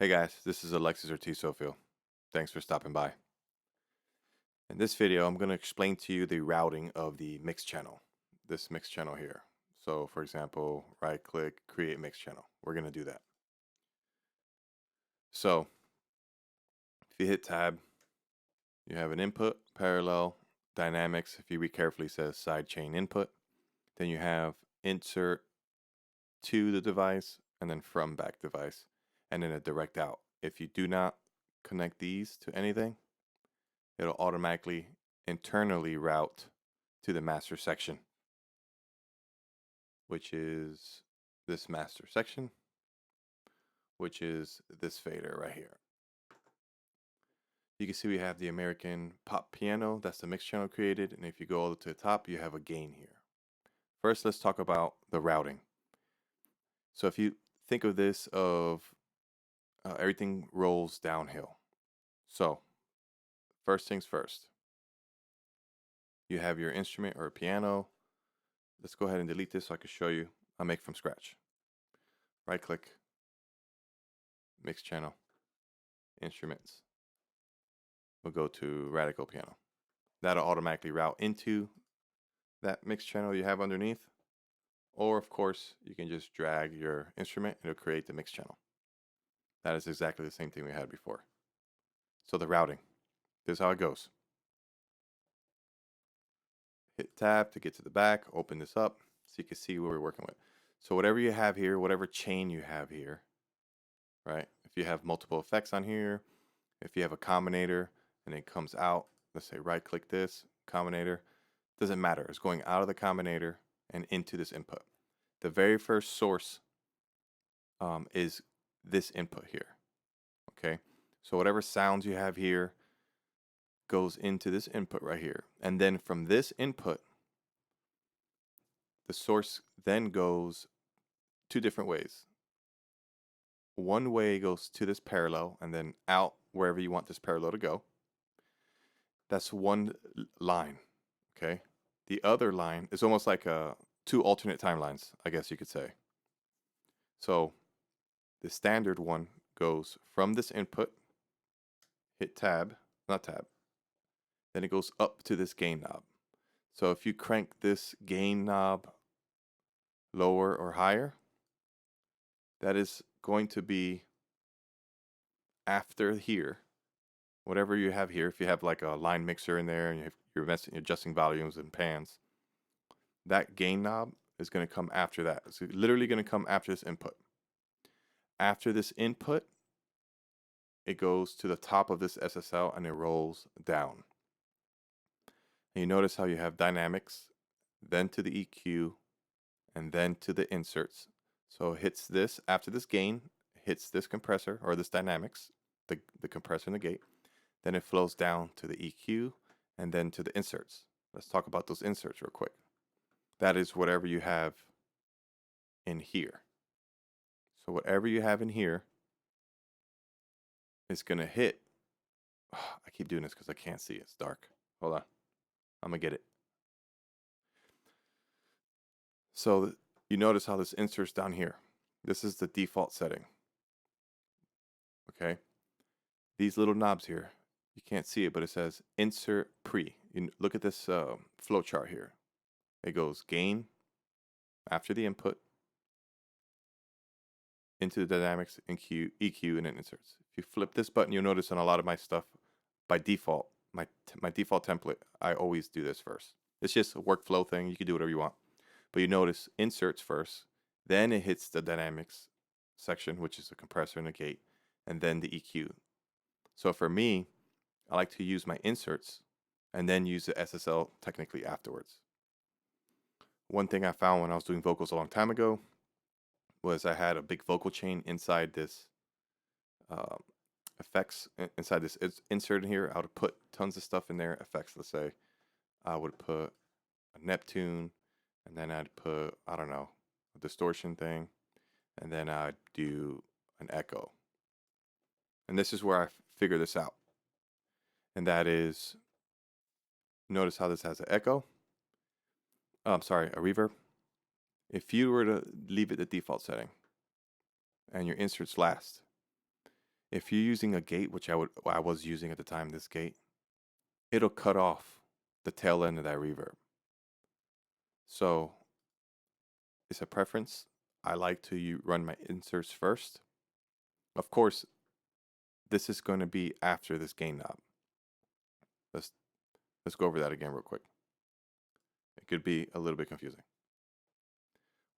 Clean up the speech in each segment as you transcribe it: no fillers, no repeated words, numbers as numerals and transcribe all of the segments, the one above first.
Hey guys, this is Alexis or T-Sophil. Thanks for stopping by. In this video, I'm going to explain to you the routing of the mix channel, this mix channel here. So for example, right click, create mix channel. We're going to do that. So if you hit tab, you have an input, parallel, dynamics. If you read carefully, it says sidechain input. Then you have insert to the device and then from back device and then a direct out. If you do not connect these to anything, it'll automatically internally route to the master section, which is this master section, which is this fader right here. You can see we have the American pop piano. That's the mix channel created. And if you go all the way to the top, you have a gain here. First, let's talk about the routing. So if you think of this everything rolls downhill. So first things first, you have your instrument or a piano. Let's go ahead and delete this so I can show you. I'll make from scratch. Right click, mix channel, instruments. We'll go to radical piano. That'll automatically route into that mix channel you have underneath. Or of course, you can just drag your instrument and it'll create the mix channel. That is exactly the same thing we had before. So the routing, this is how it goes. Hit tab to get to the back, open this up so you can see what we're working with. So whatever you have here, whatever chain you have here, right? If you have multiple effects on here, if you have a combinator and it comes out, let's say right click this, combinator, doesn't matter. It's going out of the combinator and into this input. The very first source is this input here, okay? So whatever sounds you have here goes into this input right here. And then from this input, the source then goes two different ways. One way goes to this parallel and then out wherever you want this parallel to go. That's one line, okay? The other line is almost like two alternate timelines, I guess you could say. So the standard one goes from this input, hit tab, not tab, then it goes up to this gain knob. So if you crank this gain knob lower or higher, that is going to be after here. Whatever you have here, if you have like a line mixer in there and you're adjusting volumes and pans, that gain knob is going to come after that. It's literally going to come after this input. After this input, it goes to the top of this SSL and it rolls down. And you notice how you have dynamics, then to the EQ, and then to the inserts. So it hits this, after this gain, hits this compressor or this dynamics, the compressor and the gate. Then it flows down to the EQ and then to the inserts. Let's talk about those inserts real quick. That is whatever you have in here. So whatever you have in here is going to hit. I keep doing this because I can't see. It's dark. Hold on. I'm going to get it. So you notice how this inserts down here. This is the default setting. Okay. These little knobs here, you can't see it, but it says insert pre. You look at this flow chart here. It goes gain after the input into the dynamics, EQ, and then inserts. If you flip this button, you'll notice on a lot of my stuff, by default, my default template, I always do this first. It's just a workflow thing. You can do whatever you want. But you notice inserts first, then it hits the dynamics section, which is the compressor and the gate, and then the EQ. So for me, I like to use my inserts and then use the SSL technically afterwards. One thing I found when I was doing vocals a long time ago was I had a big vocal chain inside this effects, inside this insert in here. I would put tons of stuff in there, effects, let's say. I would put a Neptune, and then I'd put, I don't know, a distortion thing, and then I'd do an echo. And this is where I figure this out. And that is, notice how this has an echo. I'm sorry, a reverb. If you were to leave it the default setting and your inserts last, If you're using a gate, which I was using at the time, this gate, it'll cut off the tail end of that reverb. So it's a preference. I like to run my inserts first. Of course, this is going to be after this gain knob. Let's go over that again real quick. It could be a little bit confusing.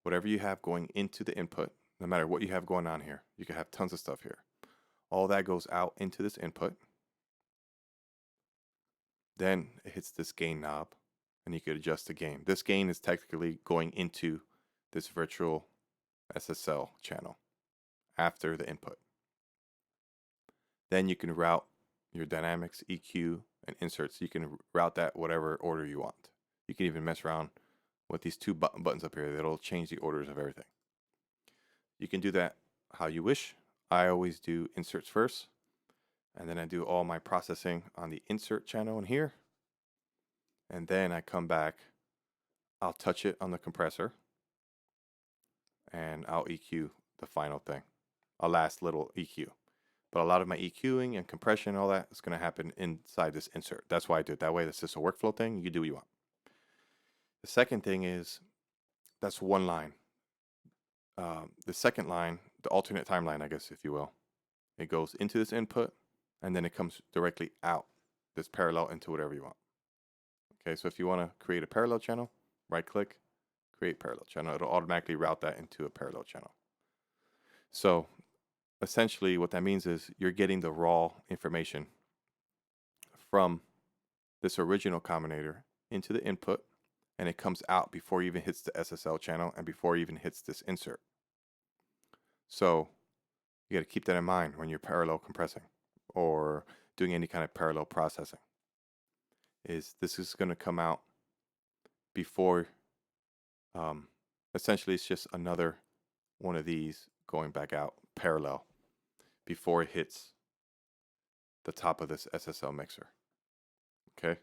Whatever you have going into the input, no matter what you have going on here, you can have tons of stuff here. All that goes out into this input. Then it hits this gain knob, and you could adjust the gain. This gain is technically going into this virtual SSL channel after the input. Then you can route your dynamics, EQ, and inserts. You can route that whatever order you want. You can even mess around with these two buttons up here. That'll change the orders of everything. You can do that how you wish. I always do inserts first, and then I do all my processing on the insert channel in here. And then I come back, I'll touch it on the compressor, and I'll EQ the final thing, a last little EQ. But a lot of my EQing and compression and all that is going to happen inside this insert. That's why I do it that way. That's just a workflow thing. You can do what you want. The second thing is, that's one line. The second line, the alternate timeline, I guess, if you will, it goes into this input, and then it comes directly out this parallel into whatever you want. Okay, so if you want to create a parallel channel, right click, create parallel channel. It'll automatically route that into a parallel channel. So essentially what that means is you're getting the raw information from this original combinator into the input, and it comes out before it even hits the SSL channel and before it even hits this insert. So you got to keep that in mind when you're parallel compressing or doing any kind of parallel processing. This is going to come out before, essentially it's just another one of these going back out parallel before it hits the top of this SSL mixer. Okay?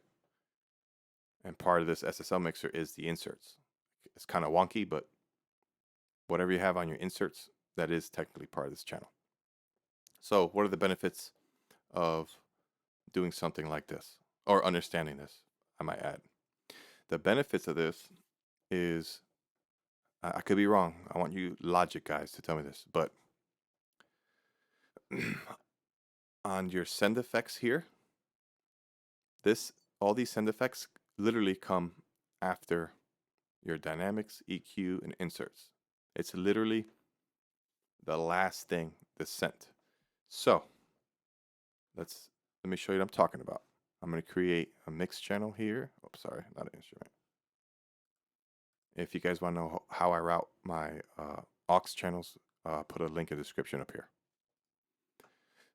And part of this SSL mixer is the inserts. It's kind of wonky, but whatever you have on your inserts, that is technically part of this channel. So what are the benefits of doing something like this, or understanding this, I might add? The benefits of this is, I could be wrong. I want you logic guys to tell me this, but on your send effects here, all these send effects literally come after your dynamics, EQ, and inserts. It's literally the last thing that's sent. So let me show you what I'm talking about. I'm going to create a mix channel here. Oh, sorry, not an instrument. If you guys want to know how I route my aux channels, put a link in the description up here.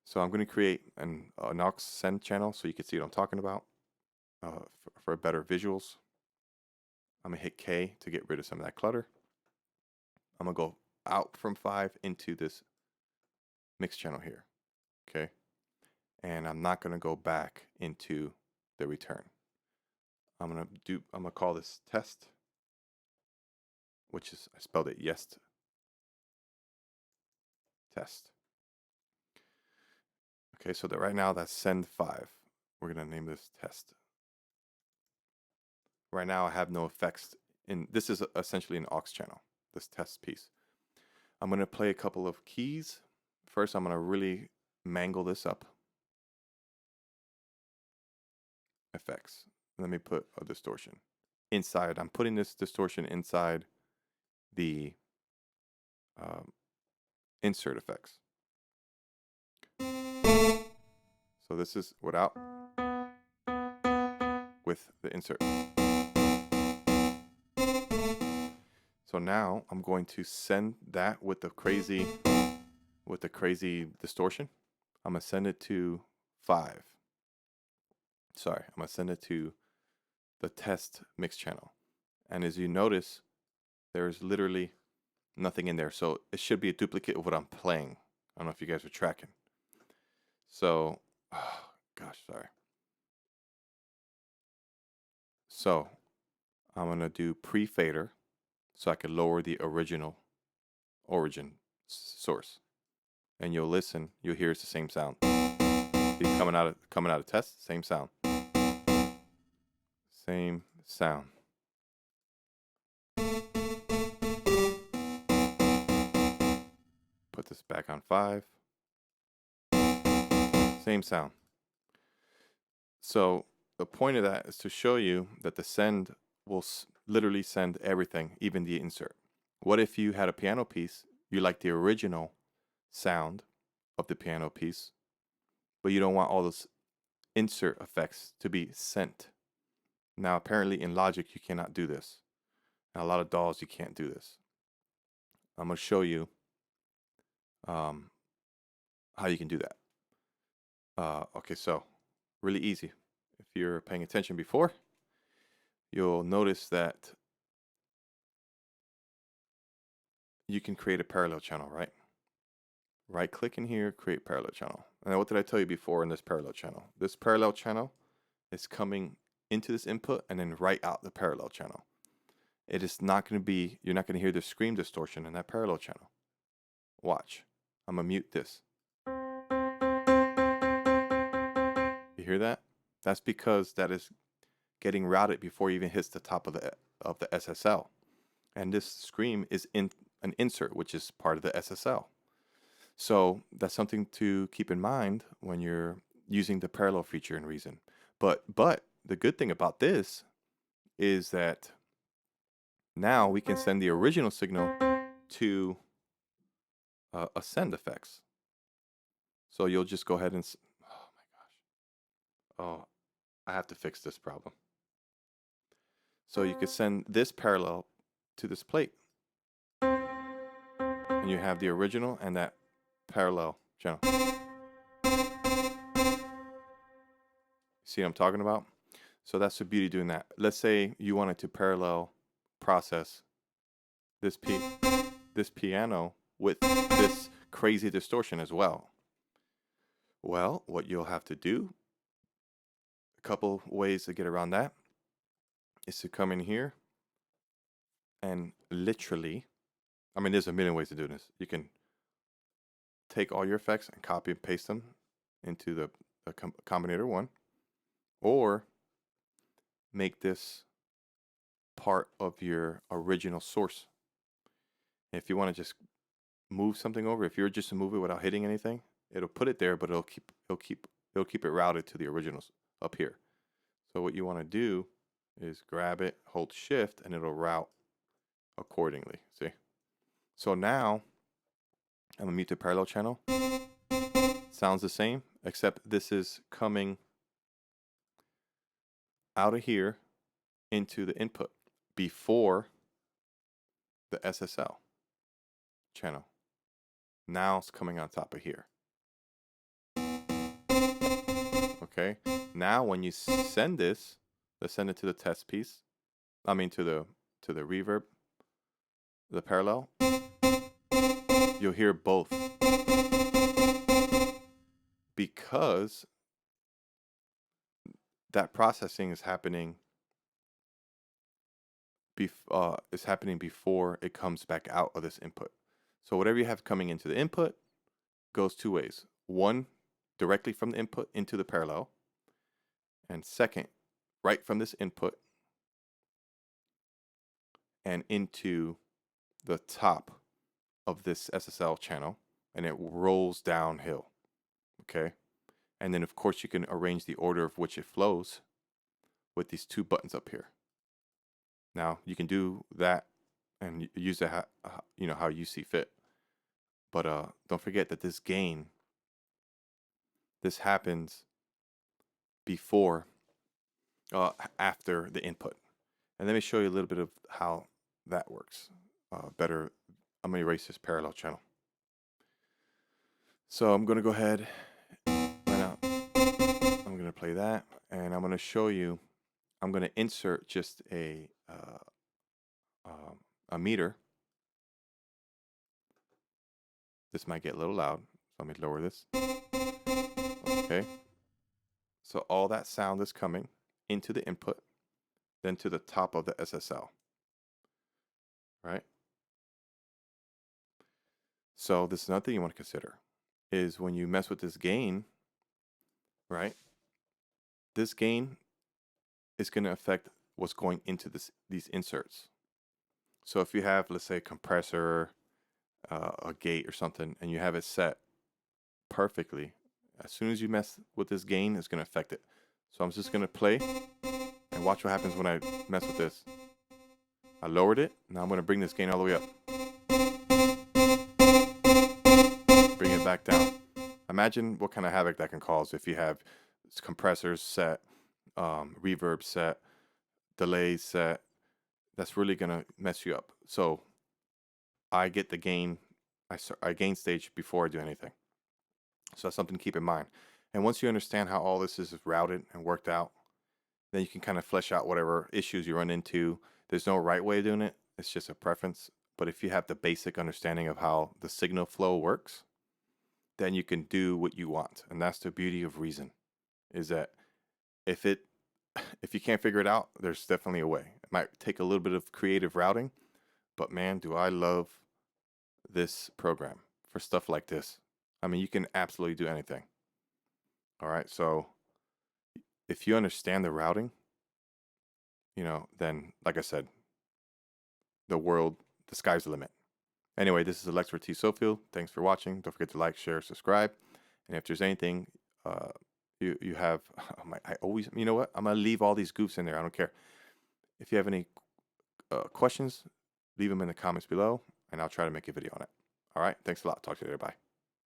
So I'm going to create an aux send channel so you can see what I'm talking about for better visuals. I'm going to hit K to get rid of some of that clutter. I'm going to go out from 5 into this mix channel here. Okay. And I'm not going to go back into the return. I'm going to call this test, which is, I spelled it yes test. Okay, so that right now that's send 5. We're going to name this test. Right now I have no effects this is essentially an aux channel, this test piece. I'm going to play a couple of keys. First, I'm going to really mangle this up. Effects. Let me put a distortion inside. I'm putting this distortion inside the insert effects. So this is without, with the insert. So now I'm going to send that with the crazy distortion. I'm going to send it to 5. Sorry, I'm going to send it to the test mix channel. And as you notice, there's literally nothing in there. So it should be a duplicate of what I'm playing. I don't know if you guys are tracking. So, oh, gosh, sorry. So I'm going to do pre-fader so I can lower the origin source. and you'll listen, you'll hear it's the same sound. See, coming out of test, same sound. Same sound. Put this back on 5. Same sound. So the point of that is to show you that the send will literally send everything, even the insert. What if you had a piano piece, you like the original sound of the piano piece, but you don't want all those insert effects to be sent? Now, apparently in Logic, you cannot do this. Now, a lot of DAWs, you can't do this. I'm going to show you how you can do that. Okay, so really easy. If you're paying attention before, you'll notice that you can create a parallel channel, right? Right click in here, create parallel channel. And what did I tell you before in this parallel channel? This parallel channel is coming into this input and then right out the parallel channel. It is not going to be, you're not going to hear the scream distortion in that parallel channel. Watch. I'm going to mute this. You hear that? That's because that is getting routed before it even hits the top of the SSL. And this scream is in an insert, which is part of the SSL. So that's something to keep in mind when you're using the parallel feature in Reason. But the good thing about this is that now we can send the original signal to send effects. So you'll just go ahead and, oh my gosh. Oh, I have to fix this problem. So you could send this parallel to this plate. And you have the original and that parallel channel. See what I'm talking about? So that's the beauty of doing that. Let's say you wanted to parallel process this piano with this crazy distortion as well. Well, what you'll have to do, a couple ways to get around that, is to come in here and literally, I mean, there's a million ways to do this. You can take all your effects and copy and paste them into the combinator one, or make this part of your original source. If you want to just move something over, if you're just to move it without hitting anything, it'll put it there, but it'll keep it routed to the originals up here. So what you want to do is grab it, hold shift, and it'll route accordingly. See? So now I'm gonna mute the parallel channel. Sounds the same, except this is coming out of here into the input before the SSL channel. Now it's coming on top of here. Okay. Now when you send this, let's send it to the test piece. I mean to the reverb, the parallel. You'll hear both because that processing is happening before it comes back out of this input. So whatever you have coming into the input goes two ways. One, directly from the input into the parallel. And second, right from this input and into the top of this SSL channel, and it rolls downhill. Okay. And then of course you can arrange the order of which it flows with these two buttons up here. Now you can do that and use it how you see fit. But don't forget that this gain, this happens before, after the input. And let me show you a little bit of how that works better. I'm going to erase this parallel channel. So I'm going to go ahead, I'm going to play that, and I'm going to show you, I'm going to insert just a meter. This might get a little loud, so let me lower this. Okay. So all that sound is coming into the input, then to the top of the SSL. Right? So this is another thing you want to consider. is when you mess with this gain, right? This gain is going to affect what's going into these inserts. So if you have, let's say, a compressor, a gate or something, and you have it set perfectly, as soon as you mess with this gain, it's going to affect it. So I'm just going to play and watch what happens when I mess with this. I lowered it. Now I'm going to bring this gain all the way up. Bring it back down. Imagine what kind of havoc that can cause if you have compressors set, reverb set, delays set. That's really going to mess you up. So I get the gain, I gain stage before I do anything. So that's something to keep in mind. And once you understand how all this is routed and worked out, then you can kind of flesh out whatever issues you run into. There's no right way of doing it. It's just a preference. But if you have the basic understanding of how the signal flow works, then you can do what you want. And that's the beauty of reason, is that if you can't figure it out, there's definitely a way. It might take a little bit of creative routing, but man, do I love this program for stuff like this. I mean, you can absolutely do anything. All right. So if you understand the routing, then like I said, the sky's the limit. Anyway, this is Alexis with T. Sofield. Thanks for watching. Don't forget to like, share, subscribe. And if there's anything you have, I always, you know what? I'm going to leave all these goofs in there. I don't care. If you have any questions, leave them in the comments below, and I'll try to make a video on it. All right. Thanks a lot. Talk to you later. Bye.